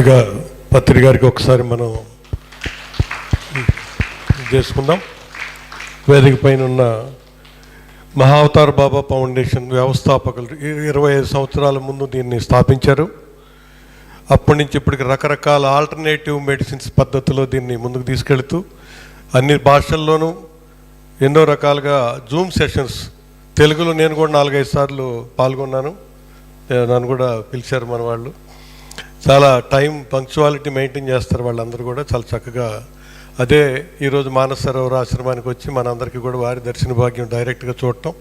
ముందుగా పత్రి గారికి ఒకసారి మనం చేసుకుందాం. వేదిక పైన ఉన్న మహావతార్ బాబా ఫౌండేషన్ వ్యవస్థాపకులు 25 సంవత్సరాల ముందు దీన్ని స్థాపించారు. అప్పటి నుంచి ఇప్పటికి రకరకాల ఆల్టర్నేటివ్ మెడిసిన్స్ పద్ధతిలో దీన్ని ముందుకు తీసుకెళ్తూ అన్ని భాషల్లోనూ ఎన్నో రకాలుగా జూమ్ సెషన్స్, తెలుగులో నేను కూడా 4-5 సార్లు పాల్గొన్నాను. నన్ను కూడా పిలిచారు మన వాళ్ళు. చాలా టైం పంక్చువాలిటీ మెయింటైన్ చేస్తారు వాళ్ళందరూ కూడా చాలా చక్కగా. అదే ఈరోజు మానస సరోవర ఆశ్రమానికి వచ్చి మనందరికీ కూడా వారి దర్శన భాగ్యం డైరెక్ట్గా చూడటం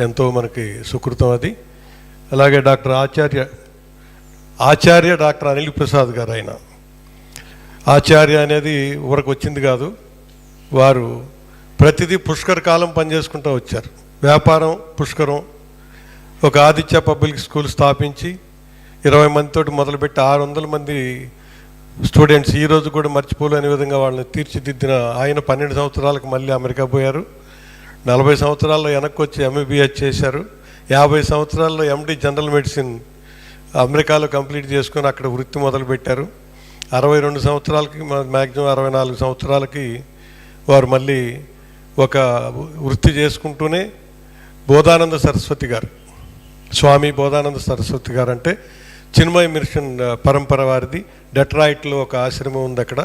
ఎంతో మనకి సుకృతం అది. అలాగే డాక్టర్ ఆచార్య డాక్టర్ అనిల్ ప్రసాద్ గారు. ఆయన ఆచార్య అనేది ఊరకు వచ్చింది కాదు, వారు ప్రతిదీ పుష్కర కాలం పనిచేసుకుంటూ వచ్చారు. వ్యాపారం పుష్కరం. ఒక ఆదిత్య పబ్లిక్ స్కూల్ స్థాపించి 20 మందితోటి మొదలుపెట్టి 600 మంది స్టూడెంట్స్ ఈరోజు కూడా మర్చిపోలేని విధంగా వాళ్ళని తీర్చిదిద్దిన ఆయన 12 సంవత్సరాలకు మళ్ళీ అమెరికా పోయారు. 40 సంవత్సరాల్లో వెనక్కి వచ్చి MBBS చేశారు. 50 సంవత్సరాల్లో MD జనరల్ మెడిసిన్ అమెరికాలో కంప్లీట్ చేసుకొని అక్కడ వృత్తి మొదలుపెట్టారు. 62 సంవత్సరాలకి మ్యాక్సిమం 64 సంవత్సరాలకి వారు మళ్ళీ ఒక వృత్తి చేసుకుంటూనే బోధానంద సరస్వతి గారు, స్వామి బోధానంద సరస్వతి గారు అంటే చిన్మయ మిషన్ పరంపర వారిది. డెట్రాయిట్లో ఒక ఆశ్రమం ఉంది, అక్కడ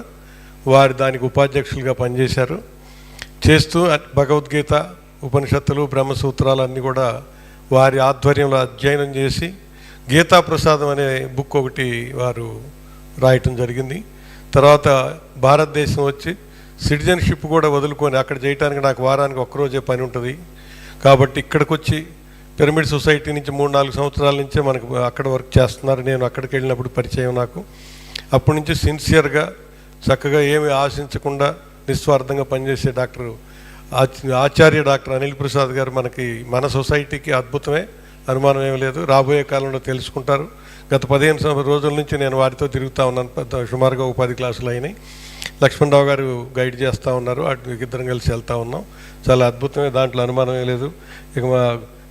వారు దానికి ఉపాధ్యక్షులుగా పనిచేశారు. చేస్తూ భగవద్గీత, ఉపనిషత్తులు, బ్రహ్మసూత్రాలు అన్నీ కూడా వారి ఆధ్వర్యంలో అధ్యయనం చేసి గీతా ప్రసాదం అనే బుక్ ఒకటి వారు రాయటం జరిగింది. తర్వాత భారతదేశం వచ్చి సిటిజన్షిప్ కూడా వదులుకొని అక్కడ చేయటానికి నాకు వారానికి ఒక్కరోజే పని ఉంటుంది కాబట్టి ఇక్కడికి వచ్చి పిరమిడ్ సొసైటీ నుంచి 3-4 సంవత్సరాల నుంచే మనకు అక్కడ వర్క్ చేస్తున్నారు. నేను అక్కడికి వెళ్ళినప్పుడు పరిచయం నాకు. అప్పటి నుంచి సిన్సియర్గా చక్కగా ఏమి ఆశించకుండా నిస్వార్థంగా పనిచేసే ఆచార్య డాక్టర్ అనిల్ ప్రసాద్ గారు మనకి మన సొసైటీకి అద్భుతమే, అనుమానం ఏమీ లేదు. రాబోయే కాలంలో తెలుసుకుంటారు. గత 15 రోజుల నుంచి నేను వారితో తిరుగుతూ ఉన్నాను. సుమారుగా ఒక 10 క్లాసులు అయినాయి. లక్ష్మణరావు గారు గైడ్ చేస్తూ ఉన్నారు. ఇద్దరం కలిసి వెళ్తూ ఉన్నాం. చాలా అద్భుతమే, దాంట్లో అనుమానమే లేదు. ఇక మా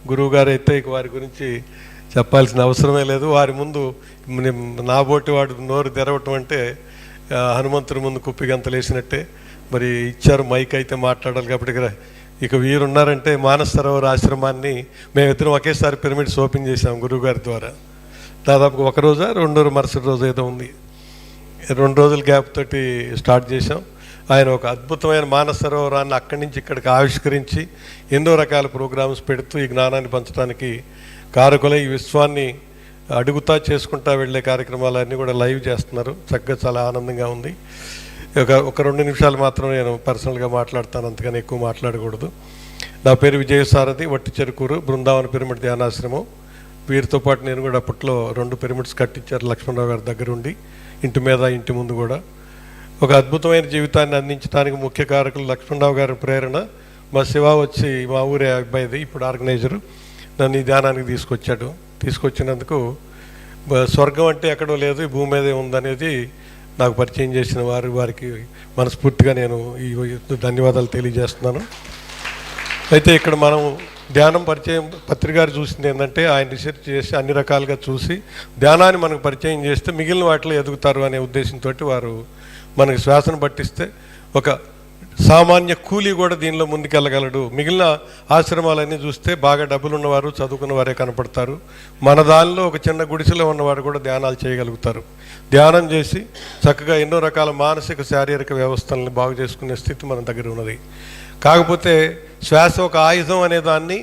గురువు గారు అయితే ఇక వారి గురించి చెప్పాల్సిన అవసరమే లేదు. వారి ముందు నాబోటి వాడు నోరు తెరవటం అంటే హనుమంతుడి ముందు కుప్పిగంతలు వేసినట్టే. మరి ఇచ్చారు మైక్, అయితే మాట్లాడాలి కాబట్టి ఇక వీరున్నారంటే మానస సరోవర ఆశ్రమాన్ని మేమిద్దరం ఒకేసారి పిరమిడ్స్ ఓపెన్ చేశాం గురువుగారి ద్వారా. దాదాపు ఒక రోజా 2 మరుసటి రోజు ఏదో ఉంది, 2 రోజుల గ్యాప్ తోటి స్టార్ట్ చేశాం. ఆయన ఒక అద్భుతమైన మానస సరోవరాన్ని అక్కడి నుంచి ఇక్కడికి ఆవిష్కరించి ఎన్నో రకాల ప్రోగ్రామ్స్ పెడుతూ ఈ జ్ఞానాన్ని పంచడానికి కారకులై ఈ విశ్వాన్ని అడుగుతా చేసుకుంటా వెళ్ళే కార్యక్రమాలన్నీ కూడా లైవ్ చేస్తున్నారు. చక్కగా చాలా ఆనందంగా ఉంది. ఒక 2 నిమిషాలు మాత్రం నేను పర్సనల్గా మాట్లాడతాను, అంతకని ఎక్కువ మాట్లాడకూడదు. నా పేరు విజయసారథి, వట్టి చెరుకూరు, బృందావన పిరమిడ్ ధ్యానాశ్రమం. వీరితో పాటు నేను కూడా అప్పట్లో 2 పిరమిడ్స్ కట్టించారు లక్ష్మణరావు గారి దగ్గరుండి, ఇంటి మీద ఇంటి ముందు కూడా. ఒక అద్భుతమైన జీవితాన్ని అందించడానికి ముఖ్య కారకులు లక్ష్మణరావు గారి ప్రేరణ. మా శివ వచ్చి మా ఊరే అబ్బాయిది, ఇప్పుడు ఆర్గనైజరు, నన్ను ఈ ధ్యానానికి తీసుకొచ్చినందుకు స్వర్గం అంటే ఎక్కడో లేదు, ఈ భూమి మీదే ఉందనేది నాకు పరిచయం చేసిన వారికి మనస్ఫూర్తిగా నేను ఈ ధన్యవాదాలు తెలియజేస్తున్నాను. అయితే ఇక్కడ మనం ధ్యానం పరిచయం పత్రికారు చూసింది ఏంటంటే ఆయన రీసెర్చ్ చేసి అన్ని రకాలుగా చూసి ధ్యానాన్ని మనకు పరిచయం చేస్తే మిగిలిన వాటిలో ఎదుగుతారు అనే ఉద్దేశంతో వారు మనకి శ్వాసను పట్టిస్తే ఒక సామాన్య కూలీ కూడా దీనిలో ముందుకెళ్ళగలడు. మిగిలిన ఆశ్రమాలన్నీ చూస్తే బాగా డబ్బులు ఉన్నవారు, చదువుకున్న వారే కనపడతారు. మన దానిలో ఒక చిన్న గుడిసెలో ఉన్నవారు కూడా ధ్యానాలు చేయగలుగుతారు. ధ్యానం చేసి చక్కగా ఎన్నో రకాల మానసిక శారీరక వ్యవస్థలను బాగు చేసుకునే స్థితి మన దగ్గర ఉన్నది. కాకపోతే శ్వాస ఒక ఆయుధం అనే దాన్ని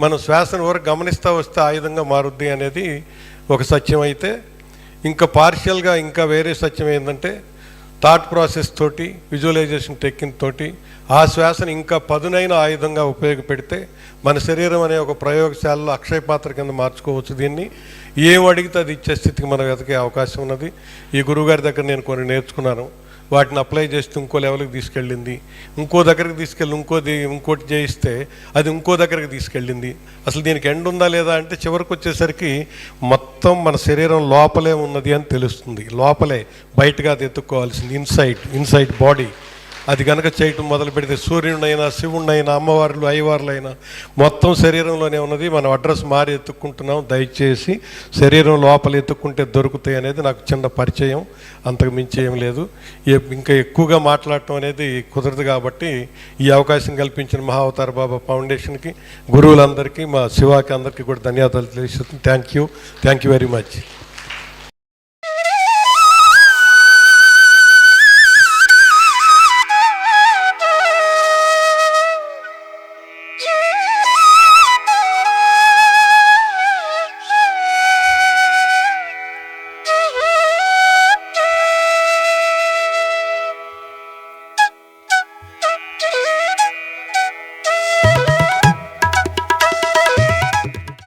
మనం శ్వాసను వరకు గమనిస్తూ వస్తే ఆయుధంగా మారుద్ది అనేది ఒక సత్యం. అయితే ఇంకా పార్షియల్గా ఇంకా వేరే సత్యం ఏంటంటే థాట్ ప్రాసెస్ తోటి, విజువలైజేషన్ టెక్నిక్ తోటి ఆ శ్వాసను ఇంకా పదునైన ఆయుధంగా ఉపయోగపెడితే మన శరీరం అనే ఒక ప్రయోగశాలలో అక్షయ పాత్ర కింద మార్చుకోవచ్చు. దీన్ని ఏం అడిగితే అది ఇచ్చే స్థితికి మనం వెతికే అవకాశం ఉన్నది. ఈ గురువుగారి దగ్గర నేను కొన్ని నేర్చుకున్నాను. వాటిని అప్లై చేస్తే ఇంకో లెవెల్కి తీసుకెళ్ళింది, ఇంకో దగ్గరికి తీసుకెళ్ళి ఇంకోటి చేయిస్తే అది ఇంకో దగ్గరికి తీసుకెళ్ళింది. అసలు దీనికి ఎండ్ ఉందా లేదా అంటే చివరికి వచ్చేసరికి మొత్తం మన శరీరం లోపలే ఉన్నది అని తెలుస్తుంది. లోపలే, బయటగా అది ఎత్తుక్కోవాల్సింది. ఇన్సైడ్ బాడీ అది కనుక చేయటం మొదలు పెడితే సూర్యుడైనా శివుణ్ణైనా అమ్మవార్లు అయ్యవార్లైనా మొత్తం శరీరంలోనే ఉన్నది. మనం అడ్రస్ మారి ఎత్తుక్కుంటున్నాం. దయచేసి శరీరం లోపల ఎత్తుక్కుంటే దొరుకుతాయి అనేది నాకు చిన్న పరిచయం, అంతకు మించి ఏం లేదు. ఇంకా ఎక్కువగా మాట్లాడటం అనేది కుదరదు కాబట్టి ఈ అవకాశం కల్పించిన మహావతార బాబా ఫౌండేషన్కి, గురువులందరికీ, మా శివాకి అందరికీ కూడా ధన్యవాదాలు తెలియజేస్తున్నాను. Thank you very much.